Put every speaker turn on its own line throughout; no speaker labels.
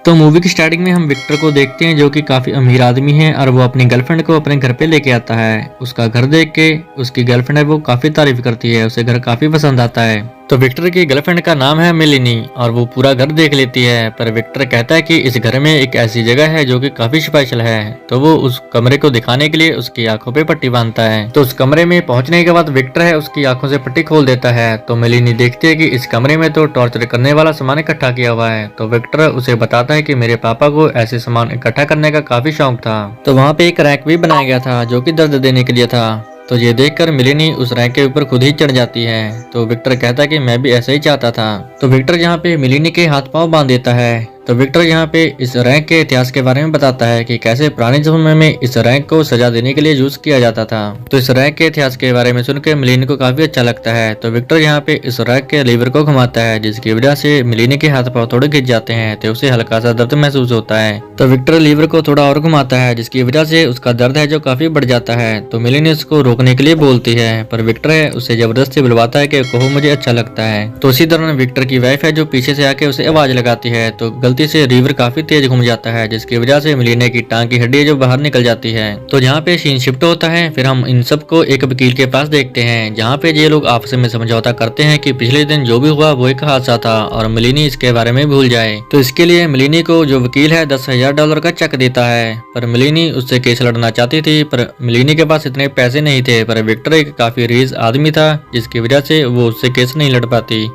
तो मूवी की स्टार्टिंग में हम विक्टर को देखते हैं जो कि काफी अमीर आदमी है और वो अपनी गर्लफ्रेंड को अपने घर पे लेके आता है। उसका घर देख के उसकी गर्लफ्रेंड है वो काफी तारीफ करती है, उसे घर काफी पसंद आता है। तो विक्टर की गर्लफ्रेंड का नाम है मेलिनी और वो पूरा घर देख लेती है, पर विक्टर कहता है कि इस घर में एक ऐसी जगह है जो कि काफी स्पेशल है। तो वो उस कमरे को दिखाने के लिए उसकी आंखों पे पट्टी बांधता है। तो उस कमरे में पहुंचने के बाद विक्टर है उसकी आंखों से पट्टी खोल देता है। तो मेलिनी देखती है कि इस कमरे में तो टॉर्चर करने वाला सामान इकट्ठा किया हुआ है। तो विक्टर उसे बताता है कि मेरे पापा को ऐसे सामान इकट्ठा करने का काफी शौक था। तो वहाँ पे एक रैक भी बनाया गया था जो कि दर्द देने के लिए था। तो ये देखकर मेलिनी उस रैक के ऊपर खुद ही चढ़ जाती है। तो विक्टर कहता है कि मैं भी ऐसा ही चाहता था। तो विक्टर यहाँ पे मेलिनी के हाथ पांव बांध देता है। तो विक्टर यहाँ पे इस रैक के इतिहास के बारे में बताता है कि कैसे पुराने समय में इस रैक को सजा देने के लिए यूज किया जाता था। तो इस रैक के इतिहास के बारे में सुनकर मेलिनी को काफी अच्छा लगता है। तो विक्टर यहाँ पे इस रैक के लीवर को घुमाता है, जिसकी वजह से मेलिनी के हाथ पांव थोड़े खिंच जाते हैं। तो उसे हल्का सा दर्द महसूस होता है। तो विक्टर लीवर को थोड़ा और घुमाता है, जिसकी वजह से उसका दर्द है जो काफी बढ़ जाता है। तो मेलिनी उसको रोकने के लिए बोलती है, पर विक्टर है उसे जबरदस्ती बुलवाता है कि कहो मुझे अच्छा लगता है। तो इसी दौरान विक्टर की वाइफ है जो पीछे से आके उसे आवाज लगाती है। तो गलती से लीवर काफी तेज घूम जाता है, जिसकी वजह से मेलिनी की टांग की हड्डी जो बाहर निकल जाती है। तो जहाँ पे सीन शिफ्ट होता है, फिर हम इन सबको एक वकील के पास देखते हैं, जहाँ पे ये लोग आपस में समझौता करते हैं कि पिछले दिन जो भी हुआ वो एक हादसा था और मेलिनी इसके बारे में भूल जाए। तो इसके लिए मेलिनी को जो वकील है $10,000 का चेक देता है, पर मेलिनी उससे केस लड़ना चाहती थी, पर मेलिनी के पास इतने पैसे नहीं थे। पर विक्टर एक काफी रीच आदमी था, जिसकी वजह से वो उससे केस नहीं लड़ पाती,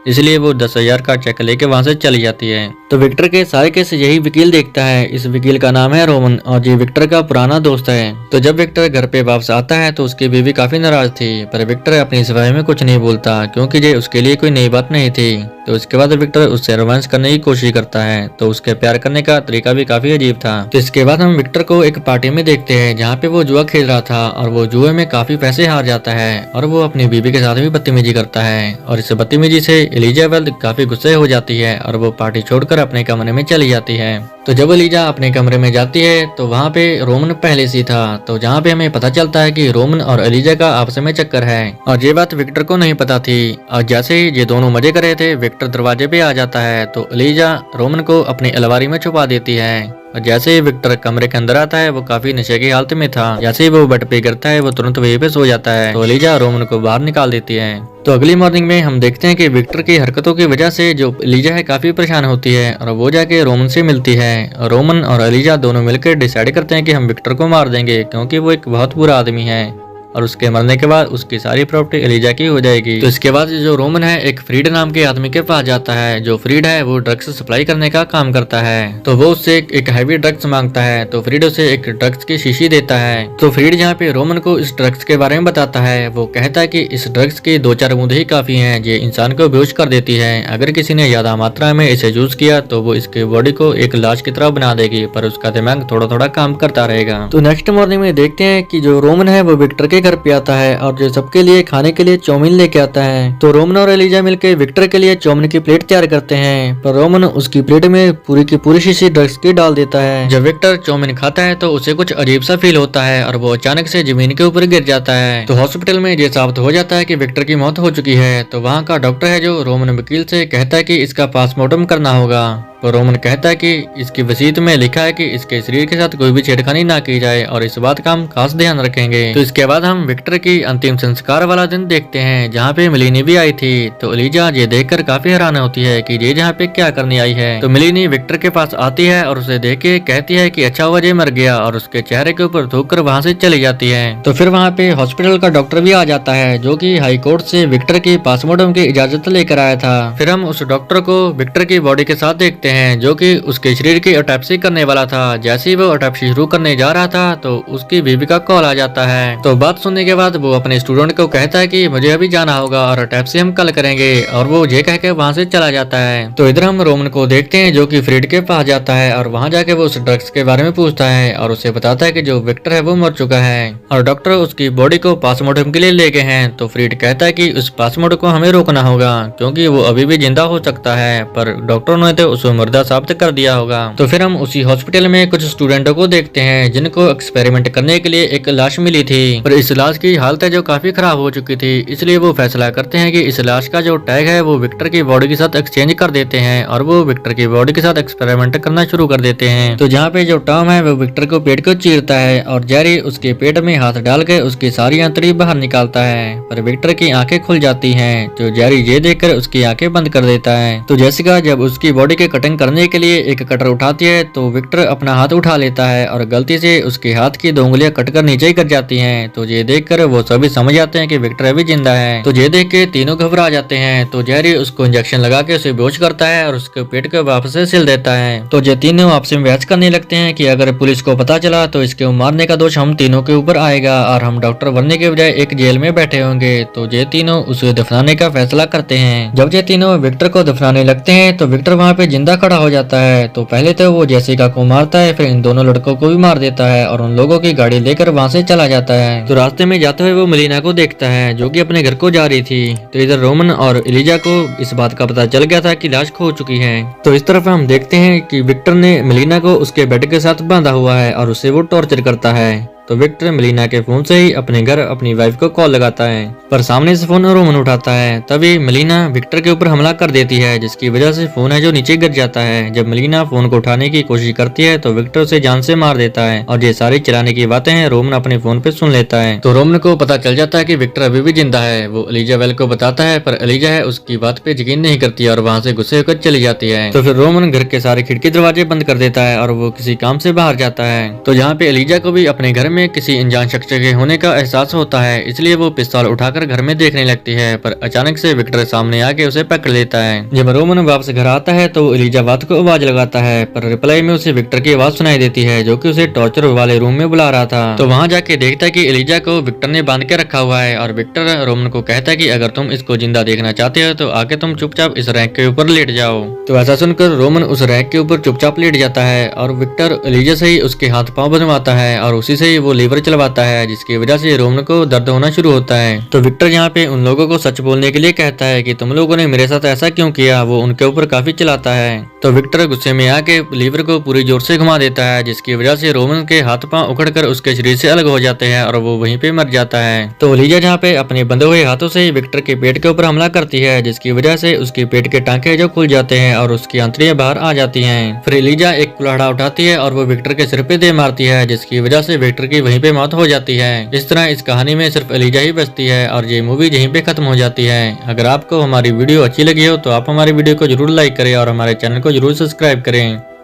इसलिए वो 10,000 का चेक लेके वहां से चली जाती है। तो विक्टर के सारे केस यही वकील देखता है। इस वकील का नाम है रोमन और ये विक्टर का पुराना दोस्त है। तो जब विक्टर घर पे वापस आता है तो उसकी बीवी काफी नाराज थी, पर विक्टर अपनी सफाई में कुछ नहीं बोलता क्योंकि ये उसके लिए कोई नई बात नहीं थी। तो इसके बाद विक्टर उससे रोमांस करने की कोशिश करता है। तो उसके प्यार करने का तरीका भी काफी अजीब था। तो इसके बाद हम विक्टर को एक पार्टी में देखते हैं, जहाँ पे वो जुआ खेल रहा था और वो जुए में काफी पैसे हार जाता है और वो अपनी बीवी के साथ भी बदतमीजी करता है। और इस बदतमीजी से एलिजाबेथ काफी गुस्से हो जाती है और वो पार्टी छोड़कर अपने कमरे में चली जाती है। तो जब एलिजा अपने कमरे में जाती है तो वहाँ पे रोमन पहले से था। तो जहाँ पे हमें पता चलता है कि रोमन और एलिजा का आपस में चक्कर है और ये बात विक्टर को नहीं पता थी। और जैसे ही ये दोनों मजे कर रहे थे, विक्टर दरवाजे पे आ जाता है। तो एलिजा रोमन को अपनी अलमारी में छुपा देती है और जैसे ही विक्टर कमरे के अंदर आता है वो काफी नशे की हालत में था। जैसे ही वो बेड पे गिरता है वो तुरंत वहीं पे सो जाता है। तो एलिजा रोमन को बाहर निकाल देती है। तो अगली मॉर्निंग में हम देखते हैं कि विक्टर की हरकतों की वजह से जो एलिजा है काफी परेशान होती है और वो जाके रोमन से मिलती है। और रोमन और एलिजा दोनों मिलकर डिसाइड करते हैं कि हम विक्टर को मार देंगे क्योंकि वो एक बहुत बुरा आदमी है और उसके मरने के बाद उसकी सारी प्रॉपर्टी एलिजा की हो जाएगी। तो इसके बाद जो रोमन है एक फ्रीड नाम के आदमी के पास जाता है। जो फ्रीड है वो ड्रग्स सप्लाई करने का काम करता है। तो वो उससे एक हैवी ड्रग्स मांगता है। तो फ्रीड उसे एक ड्रग्स की शीशी देता है। तो फ्रीड यहाँ पे रोमन को इस ड्रग्स के बारे में बताता है। वो कहता है कि इस ड्रग्स की 2-4 बूंद ही काफी है, ये इंसान को बेहोश कर देती है। अगर किसी ने ज्यादा मात्रा में इसे यूज किया तो वो इसके बॉडी को एक लाश की तरह बना देगी, पर उसका दिमाग थोड़ा थोड़ा काम करता रहेगा। तो नेक्स्ट मॉर्निंग में देखते हैं कि जो रोमन है वो विक्टर के घर पे आता है और जो सबके लिए खाने के लिए चाउमीन लेके आता है। तो रोमन और एलिजा मिलकर विक्टर के लिए चाउमीन की प्लेट तैयार करते हैं, पर रोमन उसकी प्लेट में पूरी की पूरी शीशी ड्रग्स की डाल देता है। जब विक्टर चाउमीन खाता है तो उसे कुछ अजीब सा फील होता है और वो अचानक से जमीन के ऊपर गिर जाता है। तो हॉस्पिटल में ये साबित हो जाता है कि विक्टर की मौत हो चुकी है। तो वहाँ का डॉक्टर है जो रोमन वकील से कहता है कि इसका पोस्टमार्टम करना होगा। तो रोमन कहता है कि इसकी वसीयत में लिखा है कि इसके शरीर के साथ कोई भी छेड़खानी ना की जाए और इस बात का हम खास ध्यान रखेंगे। तो इसके बाद हम विक्टर की अंतिम संस्कार वाला दिन देखते हैं, जहाँ पे मेलिनी भी आई थी। तो एलिजा ये देखकर काफी हैरान होती है कि ये यहाँ पे क्या करने आई है। तो मेलिनी विक्टर के पास आती है और उसे देख के कहती है कि अच्छा हुआ ये मर गया, और उसके चेहरे के ऊपर थूक कर वहाँ से चली जाती है। तो फिर वहाँ पे हॉस्पिटल का डॉक्टर भी आ जाता है, जो की हाई कोर्ट से विक्टर की पोस्टमार्टम की इजाजत लेकर आया था। फिर हम उस डॉक्टर को विक्टर की बॉडी के साथ देखते हैं, जो कि उसके शरीर की ऑटोप्सी करने वाला था। जैसे ही वो ऑटोप्सी शुरू करने जा रहा था तो उसकी बीवी का कॉल आ जाता है। तो बात सुनने के बाद वो अपने स्टूडेंट को कहता है कि मुझे अभी जाना होगा और ऑटोप्सी हम कल करेंगे, और वो ये कह के वहाँ से चला जाता है। तो इधर हम रोमन को देखते हैं जो कि फ्रीड के पास जाता है और वहाँ जाके वो उस ड्रग्स के बारे में पूछता है और उसे बताता है कि जो विक्टर है वो मर चुका है और डॉक्टर उसकी बॉडी को पोस्टमार्टम के लिए ले गए हैं। तो फ्रीड कहता है कि उस पोस्टमार्टम को हमें रोकना होगा क्योंकि वो अभी भी जिंदा हो सकता है, पर डॉक्टरों ने तो उसे मुर्दा साबित कर दिया होगा। तो फिर हम उसी हॉस्पिटल में कुछ स्टूडेंटों को देखते हैं जिनको एक्सपेरिमेंट करने के लिए एक लाश मिली थी, पर इस लाश की हालत है जो काफी खराब हो चुकी थी। इसलिए वो फैसला करते हैं कि इस लाश का जो टैग है वो विक्टर की बॉडी के साथ एक्सचेंज कर देते हैं और वो विक्टर की बॉडी के साथ एक्सपेरिमेंट करना शुरू कर देते हैं। तो जहाँ पे जो टॉम है वो विक्टर को पेट को चीरता है और जेरी उसके पेट में हाथ डाल के उसकी सारी आंतड़ी बाहर निकालता है, पर विक्टर की आंखें खुल जाती हैं। तो जेरी ये देखकर उसकी आंखें बंद कर देता है। तो जेसिका जब उसकी बॉडी के कटिंग करने के लिए एक कटर उठाती है तो विक्टर अपना हाथ उठा लेता है और गलती से उसके हाथ की 2 उंगलियां कटकर नीचे गिर जाती हैं। तो ये देखकर वो सभी समझ जाते हैं कि विक्टर अभी जिंदा है। तो ये देख के तीनों घबरा जाते हैं। तो जेरी उसको इंजेक्शन लगा के उसे बेहोश करता है और उसके पेट को वापस से सिल देता है। तो ये तीनों आपस में बहस करने लगते हैं कि अगर पुलिस को पता चला तो इसके मारने का दोष हम तीनों के ऊपर आएगा और हम डॉक्टर बनने के बजाय एक जेल में बैठे होंगे। तो ये तीनों उसे दफनाने का फैसला करते हैं। जब ये तीनों विक्टर को दफनाने लगते हैं तो विक्टर वहाँ पे जिंदा खड़ा हो जाता है। तो पहले तो वो जेसिका को मारता है, फिर इन दोनों लड़कों को भी मार देता है और उन लोगों की गाड़ी लेकर वहाँ से चला जाता है। तो रास्ते में जाते हुए वो मेलिना को देखता है जो कि अपने घर को जा रही थी। तो इधर रोमन और एलिजा को इस बात का पता चल गया था कि लाश खो चुकी है। तो इस तरफ हम देखते हैं कि विक्टर ने मेलिना को उसके बेड के साथ बांधा हुआ है और उसे वो टॉर्चर करता है। तो विक्टर मेलिना के फोन से ही अपने घर अपनी वाइफ को कॉल लगाता है, पर सामने से फोन रोमन उठाता है। तभी मेलिना विक्टर के ऊपर हमला कर देती है जिसकी वजह से फोन है जो नीचे गिर जाता है। जब मेलिना फोन को उठाने की कोशिश करती है तो विक्टर उसे जान से मार देता है और ये सारी चिल्लाने की बातें हैं रोमन अपने फोन पे सुन लेता है। तो रोमन को पता चल जाता है कि विक्टर अभी भी जिंदा है। वो एलिजा वेल को बताता है, पर एलिजा है उसकी बात पे यकीन नहीं करती और वहाँ से गुस्से होकर चली जाती है। तो फिर रोमन घर के सारे खिड़की दरवाजे बंद कर देता है और वो किसी काम से बाहर जाता है। तो जहाँ पे एलिजा को भी अपने घर में किसी अनजान शख्स के होने का एहसास होता है, इसलिए वो पिस्तौल उठाकर घर में देखने लगती है, पर अचानक से विक्टर सामने आके उसे पकड़ लेता है। जब रोमन वापस घर आता है तो एलिजा बात को आवाज लगाता है, पर रिप्लाई में उसे विक्टर की आवाज सुनाई देती है जो कि उसे टॉर्चर वाले रूम में बुला रहा था। तो वहाँ जाके देखता है कि एलिजा को विक्टर ने बांध के रखा हुआ है और विक्टर रोमन को कहता है कि अगर तुम इसको जिंदा देखना चाहते हो तो आके तुम चुपचाप इस रैक के ऊपर लेट जाओ। तो ऐसा सुनकर रोमन उस रैक के ऊपर चुपचाप लेट जाता है और विक्टर एलिजा से ही उसके हाथ पांव बनवाता है और उसी से ही वो लीवर चलवाता है, जिसकी वजह से रोमन को दर्द होना शुरू होता है। तो विक्टर यहाँ पे उन लोगों को सच बोलने के लिए कहता है कि तुम लोगों ने मेरे साथ ऐसा क्यों किया। वो उनके ऊपर काफी चिल्लाता है। तो विक्टर गुस्से में आके लीवर को पूरी जोर से घुमा देता है, जिसकी वजह से रोमन के हाथ पांव उखड़कर उसके शरीर से अलग हो जाते हैं और वो वहीं पे मर जाता है। तो एलिजा जहाँ पे अपने बंधे हुए हाथों से विक्टर के पेट के ऊपर हमला करती है, जिसकी वजह से उसके पेट के टांके जो खुल जाते हैं और उसकी आंतड़ियां बाहर आ जाती हैं। फिर एलिजा एक कुल्हाड़ा उठाती है और वो विक्टर के सिर पे दे मारती है, जिसकी वजह से विक्टर की वहीं पे मौत हो जाती है। इस तरह इस कहानी में सिर्फ एलिजा ही बचती है और ये मूवी यहीं पे खत्म हो जाती है। अगर आपको हमारी वीडियो अच्छी लगी हो तो आप हमारी वीडियो को जरूर लाइक करें और हमारे चैनल को जरूर सब्सक्राइब करें।